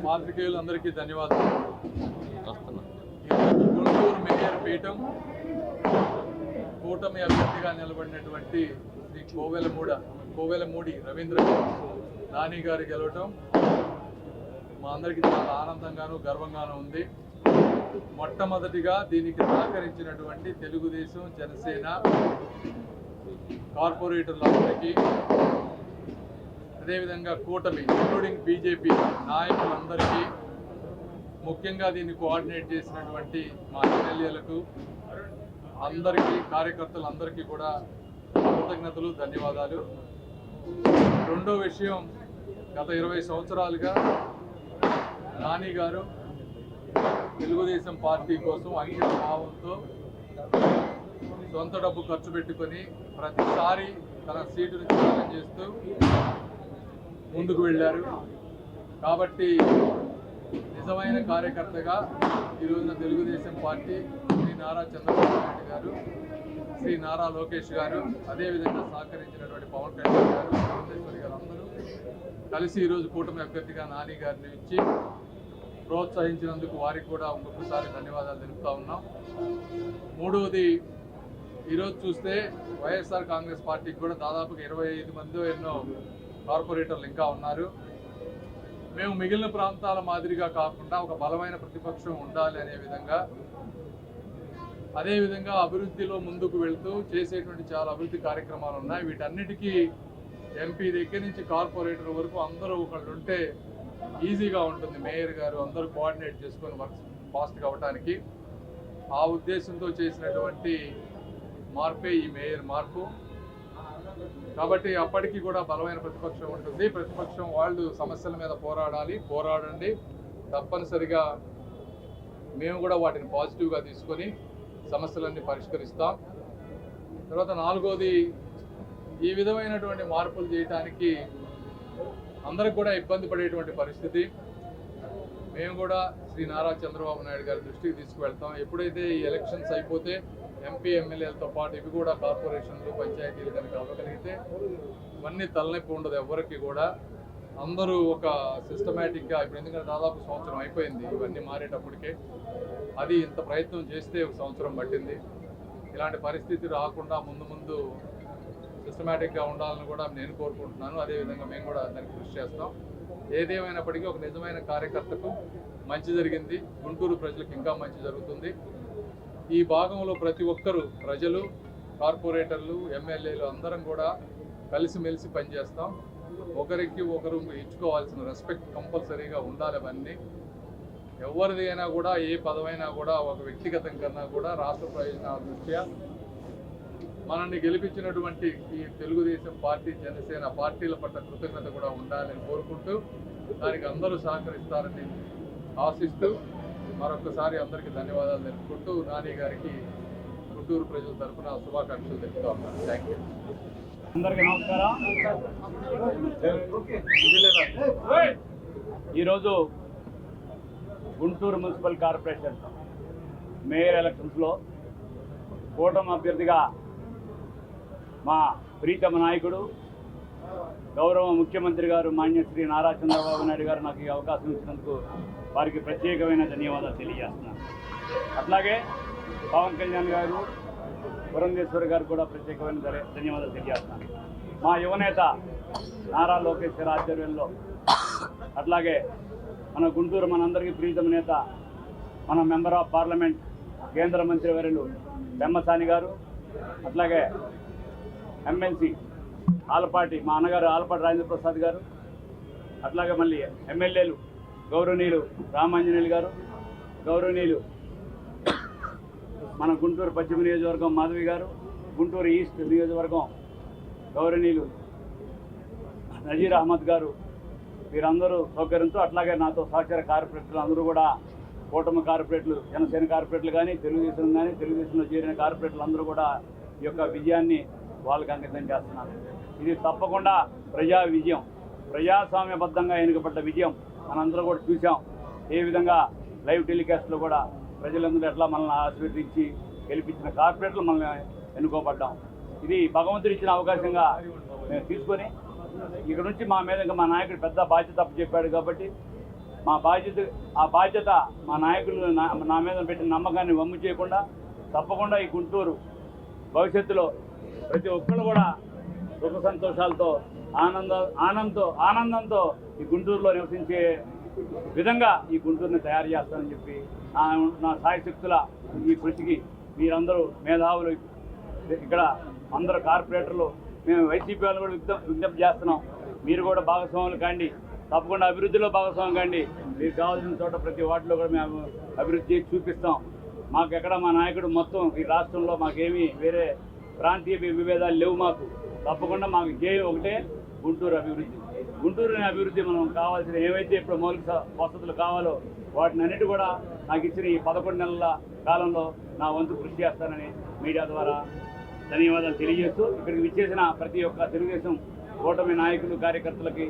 పాత్రికేయులందరికీ ధన్యవాదాలు. గుంటూరు మేయర్ పీఠం కూటమి అభ్యర్థిగా నిలబడినటువంటి శ్రీ కోవెలమూడి రవీంద్ర నాని గారు గెలవటం మా అందరికీ చాలా ఆనందంగాను గర్వంగాను ఉంది. మొట్టమొదటిగా దీనికి సహకరించినటువంటి తెలుగుదేశం, జనసేన కార్పొరేటర్లందరికీ, అదేవిధంగా కూటమి ఇంక్లూడింగ్ బీజేపీ నాయకులందరికీ, ముఖ్యంగా దీన్ని కోఆర్డినేట్ చేసినటువంటి మా ఎమ్మెల్యేలకు అందరికీ, కార్యకర్తలందరికీ కూడా కృతజ్ఞతలు, ధన్యవాదాలు. రెండో విషయం, గత 20 సంవత్సరాలుగా నాని గారు తెలుగుదేశం పార్టీ కోసం అంకిత భావంతో సొంత డబ్బు ఖర్చు పెట్టుకొని ప్రతిసారి తన సీటును త్యాగం చేస్తూ ముందుకు వెళ్ళారు. కాబట్టి నిజమైన కార్యకర్తగా ఈరోజున తెలుగుదేశం పార్టీ శ్రీ నారా చంద్రబాబు నాయుడు గారు, శ్రీ నారా లోకేష్ గారు, అదేవిధంగా సహకరించినటువంటి పవన్ కళ్యాణ్ గారు, పురంధేశ్వరి గారు అందరూ కలిసి ఈరోజు కూటమి అభ్యర్థిగా నాని గారిని ఇచ్చి ప్రోత్సహించినందుకు వారికి కూడా ఇంకొకసారి ధన్యవాదాలు తెలుపుతా ఉన్నాం. మూడవది, ఈరోజు చూస్తే వైఎస్ఆర్ కాంగ్రెస్ పార్టీకి కూడా దాదాపుగా 25 మంది ఎన్నో కార్పొరేటర్లు ఇంకా ఉన్నారు. మేము మిగిలిన ప్రాంతాల మాదిరిగా కాకుండా ఒక బలమైన ప్రతిపక్షం ఉండాలి అనే విధంగా, అదేవిధంగా అభివృద్ధిలో ముందుకు వెళ్తూ చేసేటువంటి చాలా అభివృద్ధి కార్యక్రమాలు ఉన్నాయి. వీటన్నిటికీ ఎంపీ దగ్గర నుంచి కార్పొరేటర్ వరకు అందరూ ఒకళ్ళు ఉంటే ఈజీగా ఉంటుంది. మేయర్ గారు అందరూ కోఆర్డినేట్ చేసుకొని వర్క్ ఫాస్ట్గా అవ్వడానికి ఆ ఉద్దేశంతో చేసినటువంటి మార్పే ఈ మేయర్ మార్పు. కాబట్టి అప్పటికి కూడా బలమైన ప్రతిపక్షం ఉంటుంది. ప్రతిపక్షం వాళ్ళు సమస్యల మీద పోరాడండి. తప్పనిసరిగా మేము కూడా వాటిని పాజిటివ్గా తీసుకొని సమస్యలన్నీ పరిష్కరిస్తాం. తర్వాత నాలుగోది, ఈ విధమైనటువంటి మార్పులు చేయడానికి అందరికి కూడా ఇబ్బంది పడేటువంటి పరిస్థితి. మేము కూడా శ్రీ నారా చంద్రబాబు నాయుడు గారి దృష్టికి తీసుకువెళ్తాం. ఎప్పుడైతే ఈ ఎలక్షన్స్ అయిపోతే ఎంపీ, ఎమ్మెల్యేలతో పాటు ఇవి కూడా కార్పొరేషన్లు, పంచాయతీలు కనుక అవ్వగలిగితే ఇవన్నీ తలనొప్పి ఉండదు ఎవరికి కూడా. అందరూ ఒక సిస్టమేటిక్గా, ఇప్పుడు ఎందుకంటే దాదాపు సంవత్సరం అయిపోయింది ఇవన్నీ మారేటప్పటికే, అది ఇంత ప్రయత్నం చేస్తే 1 సంవత్సరం పట్టింది. ఇలాంటి పరిస్థితి రాకుండా ముందు సిస్టమేటిక్గా ఉండాలని కూడా నేను కోరుకుంటున్నాను. అదేవిధంగా మేము కూడా దానికి కృషి చేస్తాం. ఏదేమైనప్పటికీ ఒక నిజమైన కార్యకర్తకు మంచి జరిగింది, గుంటూరు ప్రజలకు ఇంకా మంచి జరుగుతుంది. ఈ భాగంలో ప్రతి ఒక్కరూ, ప్రజలు, కార్పొరేటర్లు, ఎమ్మెల్యేలు అందరం కూడా కలిసిమెలిసి పనిచేస్తాం. ఒకరికి ఒకరు ఇచ్చుకోవాల్సిన రెస్పెక్ట్ కంపల్సరీగా ఉండాలి. అవన్నీ ఎవరిది అయినా కూడా, ఏ పదవైనా కూడా ఒక వ్యక్తిగతం కన్నా కూడా రాష్ట్ర ప్రయోజనాల దృష్ట్యా మనల్ని గెలిపించినటువంటి ఈ తెలుగుదేశం పార్టీ, జనసేన పార్టీల పట్ల కృతజ్ఞత కూడా ఉండాలని కోరుకుంటూ, దానికి అందరూ సహకరిస్తారని ఆశిస్తూ మరొకసారి అందరికీ ధన్యవాదాలు తెలుపుకుంటూ నాని గారికి గుంటూరు ప్రజల తరఫున శుభాకాంక్షలు తెలుపుతా ఉన్నాను. Thank you. అందరికీ నమస్కారం. ఈరోజు గుంటూరు మున్సిపల్ కార్పొరేషన్ మేయర్ ఎలక్షన్స్లో కూటమి అభ్యర్థిగా మా ప్రీతమ నాయకుడు, గౌరవ ముఖ్యమంత్రి గారు మాన్య శ్రీ నారా చంద్రబాబు నాయుడు గారు నాకు ఈ అవకాశం ఇచ్చినందుకు వారికి ప్రత్యేకమైన ధన్యవాదాలు తెలియజేస్తున్నాను. అట్లాగే పవన్ కళ్యాణ్ గారు, పురంధేశ్వరి గారు కూడా ప్రత్యేకమైన ధన్యవాదాలు తెలియజేస్తున్నాను. మా యువనేత నారా లోకేష్ గారి ఆధ్వర్యంలో, అట్లాగే మన గుంటూరు మనందరికీ ప్రీతమ నేత, మన మెంబర్ ఆఫ్ పార్లమెంట్, కేంద్ర మంత్రి వర్యులు పెమ్మసాని గారు, అట్లాగే ఎమ్మెల్సీ ఆలపాటి మా అన్నగారు ఆలపాటి రాజేంద్ర ప్రసాద్ గారు, అట్లాగే మళ్ళీ ఎమ్మెల్యేలు గౌరవనీయులు రామాంజనేయులు గారు, గౌరవనీయులు మన గుంటూరు పశ్చిమ నియోజకవర్గం మాధవి గారు, గుంటూరు ఈస్ట్ నియోజకవర్గం గౌరవనీయులు నజీర్ అహ్మద్ గారు, వీరందరూ సౌకర్యంతో, అట్లాగే నాతో సహచర కార్పొరేటర్లు అందరూ కూడా, కూటమి కార్పొరేటర్లు, జనసేన కార్పొరేటర్లు కానీ, తెలుగుదేశంలో చేరిన కార్పొరేటర్లు అందరూ కూడా ఈ యొక్క విజయాన్ని వాళ్ళకి అంకితం చేస్తున్నారు. ఇది తప్పకుండా ప్రజా విజయం, ప్రజాస్వామ్యబద్ధంగా ఎన్నికబడ్డ విజయం. మనందరూ కూడా చూసాం ఏ విధంగా లైవ్ టెలికాస్ట్లో కూడా ప్రజలందరూ ఎట్లా మనల్ని ఆశీర్వదించి గెలిపించిన కార్పొరేటర్లు మనల్ని ఎన్నుకోబడ్డాం. ఇది భగవంతుడు ఇచ్చిన అవకాశంగా మేము తీసుకొని ఇక్కడ నుంచి మా మీద ఇంకా మా నాయకుడు పెద్ద బాధ్యత చెప్పాడు కాబట్టి ఆ బాధ్యత మా నాయకులు నా మీద పెట్టిన నమ్మకాన్ని వమ్ము చేయకుండా తప్పకుండా ఈ గుంటూరు భవిష్యత్తులో ప్రతి ఒక్కరు కూడా సుఖ సంతోషాలతో ఆనందంతో ఈ గుంటూరులో నివసించే విధంగా ఈ గుంటూరుని తయారు చేస్తానని చెప్పి నా సాయశక్తుల ఈ కృషికి మీరందరూ మేధావులు ఇక్కడ అందరూ కార్పొరేటర్లు మేము వైసీపీ వాళ్ళు కూడా విజ్ఞప్తి చేస్తున్నాం. మీరు కూడా భాగస్వాములు కాండి, తప్పకుండా అభివృద్ధిలో భాగస్వామ్యం కాండి. మీకు కావాల్సిన చోట ప్రతి వార్డులో కూడా మేము అభివృద్ధి చేసి చూపిస్తాం. మాకు ఎక్కడ మా నాయకుడు మొత్తం ఈ రాష్ట్రంలో మాకేమీ వేరే ప్రాంతీయ విభేదాలు లేవు. మాకు తప్పకుండా మాకు ధ్యేయం ఒకటే, గుంటూరు అభివృద్ధి. గుంటూరుని అభివృద్ధి మనం కావాల్సిన ఏవైతే ఇప్పుడు మౌలిక వసతులు కావాలో వాటిని అన్నిటి కూడా నాకు ఇచ్చిన ఈ 11 నెలల కాలంలో నా వంతు కృషి చేస్తానని మీడియా ద్వారా ధన్యవాదాలు తెలియజేస్తూ ఇక్కడికి విచ్చేసిన ప్రతి ఒక్క తెలుగుదేశం కూటమి నాయకులు కార్యకర్తలకి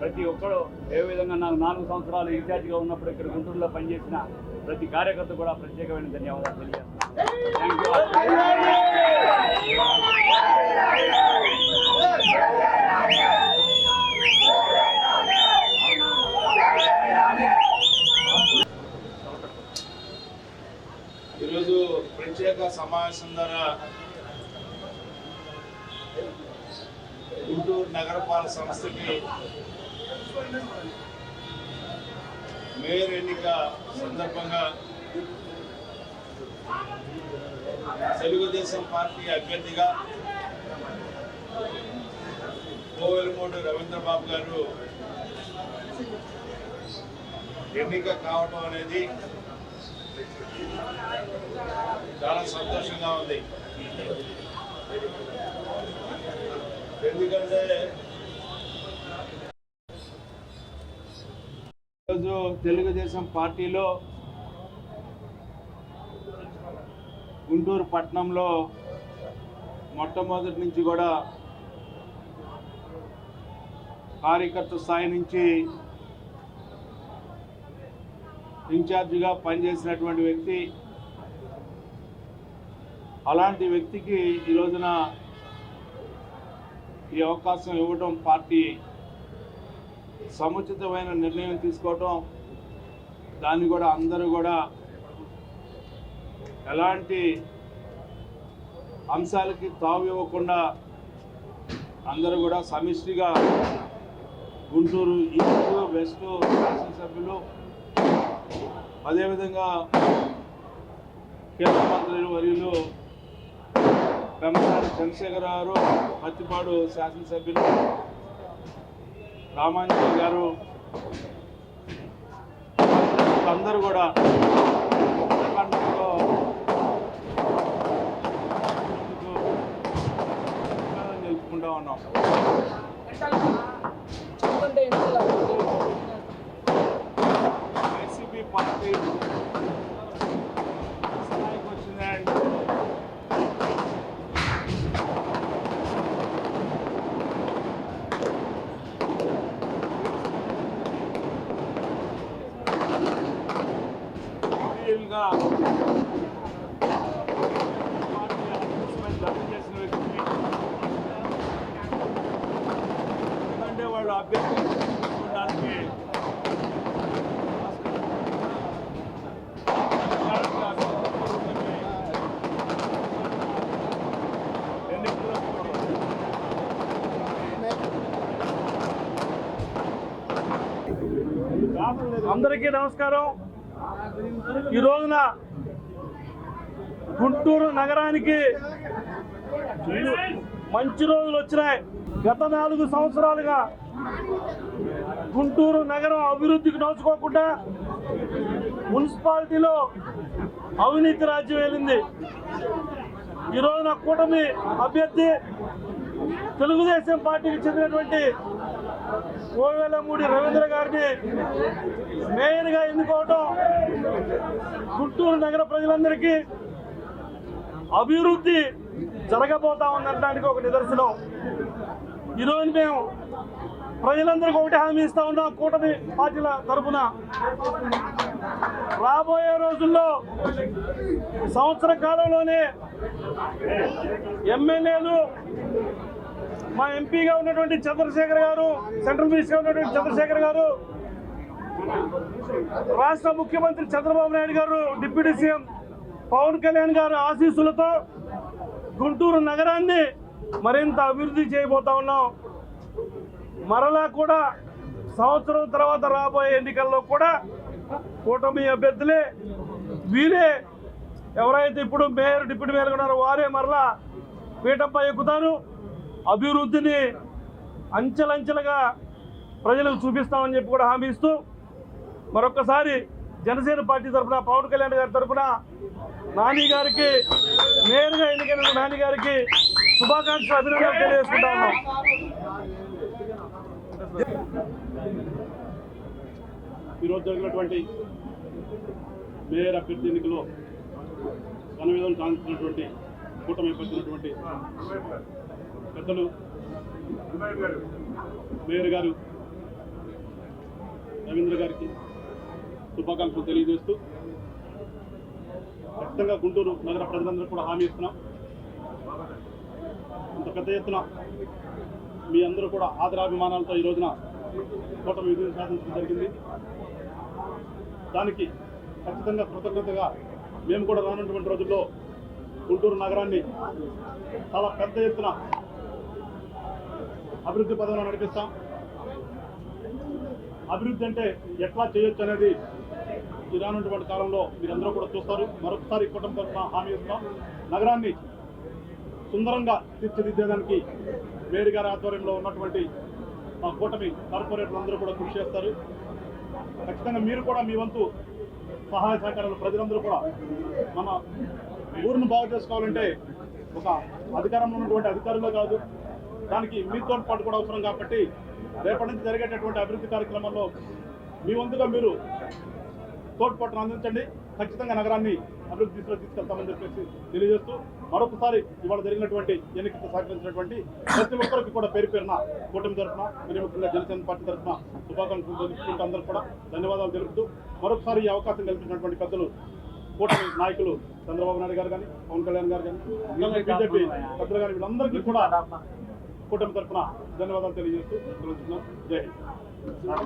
ప్రతి ఒక్కరు ఏ విధంగా నాకు 4 సంవత్సరాలు ఇన్ఛార్జిగా ఉన్నప్పుడు ఇక్కడ గుంటూరులో పనిచేసిన ప్రతి కార్యకర్త కూడా ప్రత్యేకమైన ధన్యవాదాలు తెలియజేస్తున్నాను. ఈరోజు ప్రత్యేక సమావేశం ద్వారా గుంటూరు నగరపాలక సంస్థకి మేయర్ ఎన్నిక సందర్భంగా తెలుగుదేశం పార్టీ అభ్యర్థిగా కోవెలమూడి రవీంద్రబాబు గారు ఎన్నిక కావడం అనేది చాలా సంతోషంగా ఉంది. ఎందుకంటే ఈరోజు తెలుగుదేశం పార్టీలో గుంటూరు పట్టణంలో మొట్టమొదటి నుంచి కూడా కార్యకర్త స్థాయి నుంచి ఇన్ఛార్జిగా పనిచేసినటువంటి వ్యక్తి. అలాంటి వ్యక్తికి ఈ రోజున ఈ అవకాశం ఇవ్వడం, పార్టీ సముచితమైన నిర్ణయం తీసుకోవటం, దాన్ని కూడా అందరూ కూడా ఎలాంటి అంశాలకి తావు ఇవ్వకుండా అందరూ కూడా సమిష్టిగా గుంటూరు ఈస్ట్ వెస్ట్ శాసనసభ్యులు, అదేవిధంగా కేంద్ర మంత్రులు వర్యులు పెమ్మసాని చంద్రశేఖర్ గారు, పత్తిపాడు శాసనసభ్యులు రామాంజనేయ గారు, అందరూ కూడా తెలుసుకుంటా ఉన్నాం. వైసీపీ పార్టీ స్థాయికి వచ్చిందండి. చేసిన వ్యక్తి ఎందుకంటే వాళ్ళు అభ్యర్థించడానికి అందరికీ నమస్కారం. ఈ రోజున గుంటూరు నగరానికి మంచి రోజులు వచ్చినాయి. గత 4 సంవత్సరాలుగా గుంటూరు నగరం అభివృద్ధికి నోచుకోకుండా మున్సిపాలిటీలో అవినీతి రాజ్యం వెళ్ళింది. ఈ రోజున కూటమి అభ్యర్థి తెలుగుదేశం పార్టీకి చెందినటువంటి కోవెలమూడి రవీంద్ర గారిని మేయర్గా ఎన్నుకోవటం గుంటూరు నగర ప్రజలందరికీ అభివృద్ధి జరగబోతా ఉందనడానికి ఒక నిదర్శనం. ఈరోజు మేము ప్రజలందరికీ ఒకటి హామీ ఇస్తా ఉన్నాం. కూటమి పార్టీల తరఫున రాబోయే రోజుల్లో సంవత్సర కాలంలోనే ఎమ్మెల్యేలు, మా ఎంపీగా ఉన్నటువంటి చంద్రశేఖర్ గారు, సెంట్రల్ మినిస్టర్గా ఉన్నటువంటి చంద్రశేఖర్ గారు రాష్ట్ర ముఖ్యమంత్రి చంద్రబాబు నాయుడు గారు, డిప్యూటీ సీఎం పవన్ కళ్యాణ్ గారు ఆశీస్సులతో గుంటూరు నగరాన్ని మరింత అభివృద్ధి చేయబోతా ఉన్నాం. మరలా కూడా సంవత్సరం తర్వాత రాబోయే ఎన్నికల్లో కూడా కూటమి అభ్యర్థులే, వీరే ఎవరైతే ఇప్పుడు మేయర్, డిప్యూటీ మేయర్ ఉన్నారో వారే మరలా పీఠంపై ఎక్కుతారు. అభివృద్ధిని అంచెలంచెలుగా ప్రజలకు చూపిస్తామని చెప్పి కూడా హామీ ఇస్తూ మరొక్కసారి జనసేన పార్టీ తరఫున పవన్ కళ్యాణ్ గారి తరఫున నాని గారికి, మేయర్గా ఎన్నికైన నాని గారికి శుభాకాంక్షలు, అభినందనలు తెలియజేసుకుంటా ఉన్నాం. ఈరోజు జరిగినటువంటి మేయర్ అభ్యర్థి ఎన్నికలో ఘన విధులు సాధించినటువంటి కూటమి అభ్యర్థినటువంటి పెద్దలు మేయర్ గారు రవీంద్ర గారికి శుభాకాంక్షలు తెలియజేస్తూ ఖచ్చితంగా గుంటూరు నగర ప్రజలందరూ కూడా హామీ ఇస్తున్నాం. ఇంత పెద్ద ఎత్తున మీ అందరూ కూడా ఆదరాభిమానాలతో ఈ రోజున కూటమి విజయం సాధించడం జరిగింది. దానికి ఖచ్చితంగా కృతజ్ఞతగా మేము కూడా రానున్నటువంటి రోజుల్లో గుంటూరు నగరాన్ని చాలా పెద్ద ఎత్తున అభివృద్ధి పదంలో నడిపిస్తాం. అభివృద్ధి అంటే ఎట్లా చేయొచ్చు అనేది ఈ రానున్నటువంటి కాలంలో మీరందరూ కూడా చూస్తారు. మరొకసారి కూటమి తరఫున హామీ ఇస్తాం. నగరాన్ని సుందరంగా తీర్చిదిద్దేదానికి మేయర్ గారి ఆధ్వర్యంలో ఉన్నటువంటి మా కూటమి కార్పొరేటర్లు అందరూ కూడా కృషి చేస్తారు. ఖచ్చితంగా మీరు కూడా మీ వంతు సహాయ సహకారాలు, ప్రజలందరూ కూడా మన ఊరిని బాగు చేసుకోవాలంటే ఒక అధికారంలో ఉన్నటువంటి అధికారులు కాదు, దానికి మీతో పాటు కూడా అవసరం. కాబట్టి రేపటి నుంచి జరిగేటటువంటి అభివృద్ధి కార్యక్రమంలో మీ వంతుగా మీరు తోడ్పాటును అందించండి. ఖచ్చితంగా నగరాన్ని అభివృద్ధి దిశలో తీసుకెళ్తామని చెప్పేసి తెలియజేస్తూ మరొకసారి ఇవాళ జరిగినటువంటి ఎన్నికలకు సహకరించినటువంటి ప్రతి ఒక్కరికి కూడా పేరు పేరున కూటమి తరఫున, మరి ముఖ్యంగా జనసేన పార్టీ తరఫున శుభాకాంక్షలు తెలుపుకుంటూ అందరూ కూడా ధన్యవాదాలు తెలుపుతూ మరొకసారి ఈ అవకాశం కల్పించినటువంటి పెద్దలు కూటమి నాయకులు చంద్రబాబు నాయుడు గారు కానీ, పవన్ కళ్యాణ్ గారు కానీ, బీజేపీ పెద్దలు కానీ, వీళ్ళందరికీ కూడా కూటమి తరఫున ధన్యవాదాలు తెలియజేస్తూ జై హింద్.